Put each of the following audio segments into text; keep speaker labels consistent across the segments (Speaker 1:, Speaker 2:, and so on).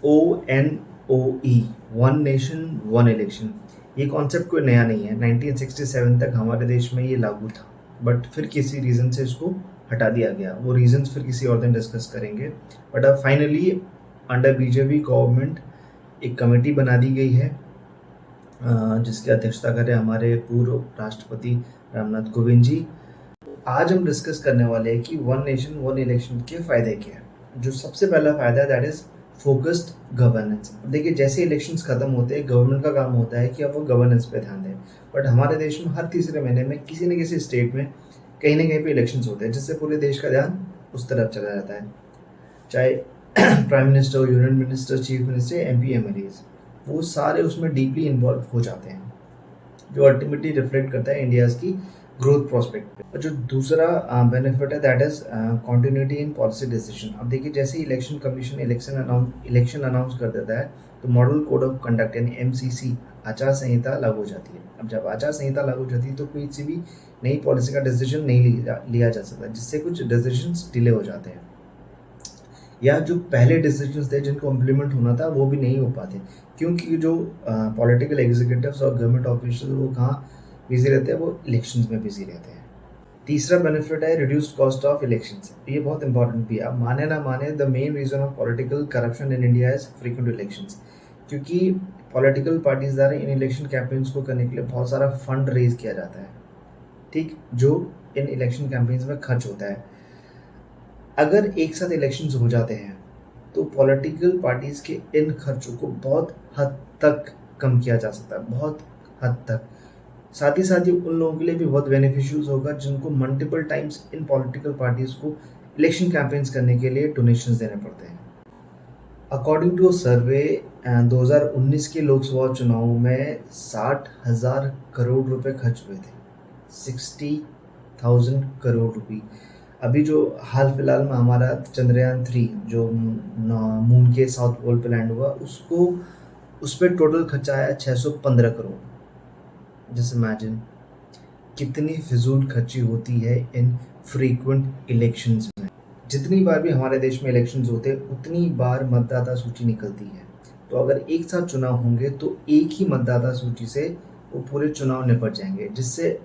Speaker 1: ONOE, one nation one election. ये concept कोई नया नहीं है, 1967 तक हमारे देश में ये लागू था, बट फिर किसी रीज़न से इसको हटा दिया गया। वो रीजंस फिर किसी और दिन डिस्कस करेंगे। बट अब फाइनली अंडर बीजेपी गवर्नमेंट एक कमेटी बना दी गई है, जिसकी अध्यक्षता करें हमारे पूर्व राष्ट्रपति रामनाथ कोविंद जी। आज हम डिस्कस करने वाले हैं कि वन नेशन वन इलेक्शन के फ़ायदे क्या हैं। जो सबसे पहला फ़ायदा है दैट इज़ फोकस्ड गवर्नेंस। देखिए, जैसे इलेक्शंस खत्म होते हैं, गवर्नमेंट का काम होता है कि अब वो गवर्नेंस पे ध्यान दें। बट हमारे देश में हर तीसरे महीने में किसी न किसी स्टेट में कहीं ना कहीं पे इलेक्शंस होते हैं, जिससे पूरे देश का ध्यान उस तरफ चला जाता है। चाहे prime minister, union minister, chief minister, MP, MLAs, वो सारे उसमें डीपली इन्वॉल्व हो जाते हैं, जो अल्टीमेटली रिफ्लेक्ट करता है इंडियाज़ की ग्रोथ प्रोस्पेक्ट पे। और जो दूसरा बेनिफिट है that is continuity in policy decision. अब देखिए, जैसे इलेक्शन कमीशन इलेक्शन अनाउंस कर देता है, तो मॉडल कोड ऑफ कंडक्ट यानी MCC आचार संहिता लागू हो जाती है। अब जब आचार संहिता लागू हो जाती है तो कोई सी भी नई पॉलिसी का डिसीजन नहीं लिया जा सकता, जिससे कुछ डिसीजंस डिले हो जाते हैं, या जो पहले डिसीजंस थे जिनको इम्प्लीमेंट होना था वो भी नहीं हो पाते, क्योंकि जो पॉलिटिकल एग्जीक्यूटिव्स और गवर्नमेंट ऑफिशियल वो कहाँ बिजी रहते हैं, वो इलेक्शंस में बिजी रहते हैं। तीसरा बेनिफिट है रिड्यूस्ड कॉस्ट ऑफ इलेक्शंस। ये बहुत इंपॉर्टेंट भी है। आप माने ना माने, the main reason of political corruption in India is frequent elections, क्योंकि पॉलिटिकल पार्टीज द्वारा इन इलेक्शन कैंपेन्स को करने के लिए बहुत सारा फंड रेज किया जाता है, ठीक, जो इन इलेक्शन कैंपेन्स में खर्च होता है। अगर एक साथ इलेक्शंस हो जाते हैं तो पॉलिटिकल पार्टीज के इन खर्चों को बहुत हद तक कम किया जा सकता है, बहुत हद तक। साथ ही साथ ये उन लोगों के लिए भी बहुत बेनिफिशियल होगा जिनको multiple times in political parties को इलेक्शन कैंपेन्स करने के लिए डोनेशंस देने पड़ते हैं। अकॉर्डिंग टू सर्वे, 2019 के लोकसभा चुनाव में 60,000 करोड़ रुपए खर्च हुए थे, 60,000 करोड़ रुपए। अभी जो हाल फिलहाल में हमारा चंद्रयान 3 जो मून के साउथ पोल पे लैंड हुआ, उस पर टोटल खर्चा आया 615 करोड़। जस्ट इमेजिन कितनी फिजूल खर्ची होती है इन फ्रीक्वेंट इलेक्शंस में। जितनी बार भी हमारे देश में इलेक्शंस होते हैं, उतनी बार मतदाता सूची निकलती है। तो अगर एक साथ चुनाव होंगे तो एक ही मतदाता सूची से वो पूरे चुनाव निपट जाएंगे, जिससे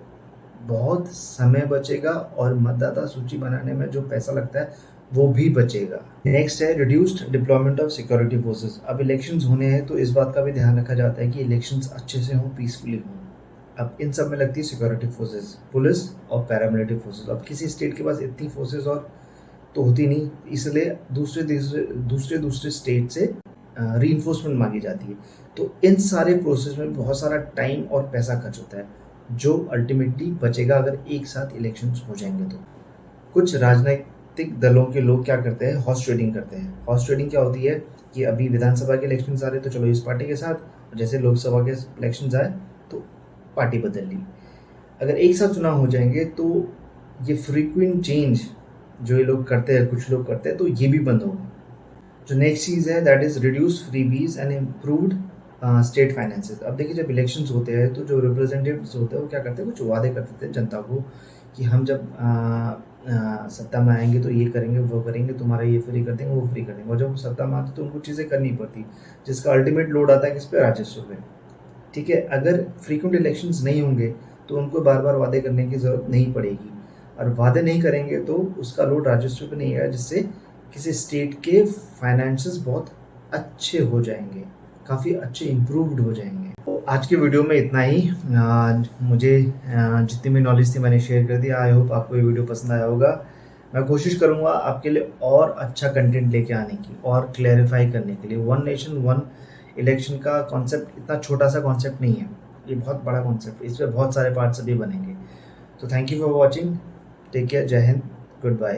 Speaker 1: बहुत समय बचेगा और मतदाता सूची बनाने में जो पैसा लगता है वो भी बचेगा। नेक्स्ट है reduced deployment of security forces. अब इलेक्शंस होने हैं तो इस बात का भी ध्यान रखा जाता है कि इलेक्शंस अच्छे से हों, पीसफुली हों। अब इन सब में लगती है सिक्योरिटी फोर्सेस, पुलिस और पैरामिलिट्री फोर्सेस। अब किसी स्टेट के पास इतनी फोर्सेस और तो होती नहीं, इसलिए दूसरे स्टेट से रीइंफोर्समेंट मांगी जाती है। तो इन सारे प्रोसेस में बहुत सारा टाइम और पैसा खर्च होता है, जो अल्टीमेटली बचेगा अगर एक साथ इलेक्शंस हो जाएंगे तो। कुछ राजनीतिक दलों के लोग क्या करते हैं, हॉर्स ट्रेडिंग करते हैं। हॉर्स ट्रेडिंग क्या होती है कि अभी विधानसभा के इलेक्शंस आ रहे तो चलो इस पार्टी के साथ, जैसे लोकसभा के इलेक्शंस आए तो पार्टी बदल ली। अगर एक साथ चुनाव हो जाएंगे तो ये फ्रीक्वेंट चेंज जो ये लोग करते हैं, कुछ लोग करते हैं, तो ये भी बंद होगा। जो नेक्स्ट चीज़ है that is reduce freebies and improved state finances. अब देखिए, जब इलेक्शंस होते हैं तो जो रिप्रेजेंटेटिव्स होते हैं वो क्या करते हैं, कुछ वादे करते थे जनता को कि हम जब सत्ता में आएंगे तो ये करेंगे, वो करेंगे, तुम्हारा ये फ्री कर देंगे, वो फ्री कर देंगे। और जब सत्ता में आते तो उनको चीज़ें करनी पड़ती, जिसका अल्टीमेट लोड आता है किस पे, राजस्व पे। ठीक है, अगर फ्रीक्वेंट इलेक्शंस नहीं होंगे तो उनको बार बार वादे करने की ज़रूरत नहीं पड़ेगी, और वादे नहीं करेंगे तो उसका लोड राजस्व पे नहीं आएगा, जिससे किसी स्टेट के फाइनेंसेस बहुत अच्छे हो जाएंगे, काफ़ी अच्छे इम्प्रूव्ड हो जाएंगे। तो आज की वीडियो में इतना ही। मुझे जितनी भी नॉलेज थी मैंने शेयर कर दिया। आई होप आपको ये वीडियो पसंद आया होगा। मैं कोशिश करूँगा आपके लिए और अच्छा कंटेंट लेके आने की और क्लैरिफाई करने के लिए। वन नेशन वन इलेक्शन का कॉन्सेप्ट इतना छोटा सा कॉन्सेप्ट नहीं है, ये बहुत बड़ा कॉन्सेप्ट है, इसमें बहुत सारे पार्ट्स अभी बनेंगे। तो thank you for watching, take care, Jai Hind, good bye.